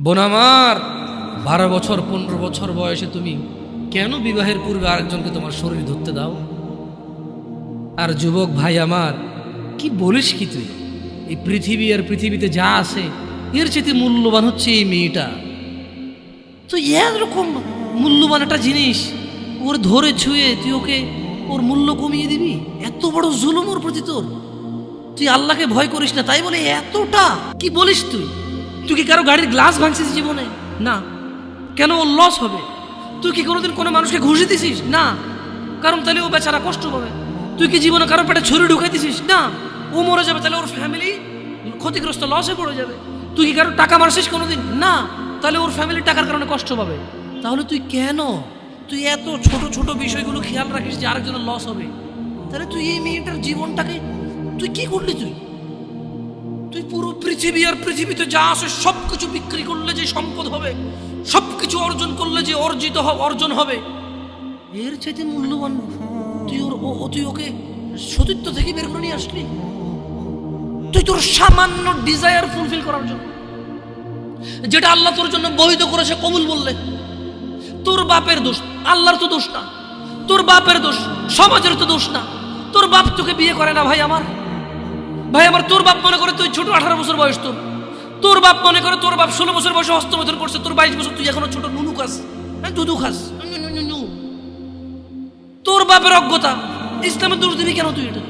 বোন আমার, 12 বছর 15 বছর বয়সে তুমি কেন বিবাহের পূর্বে আরেকজনকে তোমার শরীর ধরতে দাও? আর যুবক ভাই আমার, কি বলিস কি তুই? এই পৃথিবী আর পৃথিবীতে যা আছে এর চেয়ে মূল্যবান হচ্ছে এই মেয়েটা। তো এরকম মূল্যবান একটা জিনিস ওর ধরে ছুঁয়ে তুই ওকে ওর মূল্য কমিয়ে দিবি? এত বড় জুলুম ওর প্রতি তোর! তুই আল্লাহকে ভয় করিস না তাই বলে এতটা? কি বলিস তুই? তুই কি কারো গাড়ির গ্লাস ভাঙছিস জীবনে? না। কেন ওর লস হবে? তুই কি কোনোদিন কোনো মানুষকে ঘুষি দিছিস? না। কারণ তাহলে ও বেচারা কষ্ট পাবে। তুই কি জীবনে কারো পেটে ছুরি ঢুকাই দিছিস? না। ও মরে যাবে, তাহলে ওর ফ্যামিলি ক্ষতিগ্রস্ত, লসে পড়ে যাবে। তুই কি কারো টাকা মারছিস কোনোদিন? না। তাহলে ওর ফ্যামিলি টাকার কারণে কষ্ট পাবে। তাহলে তুই কেন তুই এত ছোট ছোট বিষয়গুলো খেয়াল রাখিস যে আরেকজনের লস হবে? তাহলে তুই এই মেয়েটার জীবনটাকে তুই কি করলি? তুই পুরো পৃথিবী আর পৃথিবীতে যা আছে সবকিছু বিক্রি করলে যে সম্পদ হবে, সবকিছু অর্জন করলে যে অর্জন হবে, এর চাইতে মূল্যবান তুই ওকে সতীত্ব থেকে বের করে নিয়ে আসলি? তুই তোর সামান্য ডিজায়ার ফুলফিল করার জন্য, যেটা আল্লাহ তোর জন্য বৈধ করেছে, কবুল বললে তোর বাপের দোষ, আল্লাহর তো দোষ না। তোর বাপের দোষ, সমাজের তো দোষ না। তোর বাপ তোকে বিয়ে করে না ভাই আমার। তোর বাপ মনে করে তুই ছোট, 18 বছর বয়স তোর বাপ মনে করে তোর বাপ 16 বছর বয়সে হস্তমৈথুন করছে, তোর 22 বছর, তুই এখনো ছোট, নুনু খাস, দুধু খাস। তোর বাপের অজ্ঞতা, ইসলামের দোষ দিবি কেন তুই এটা?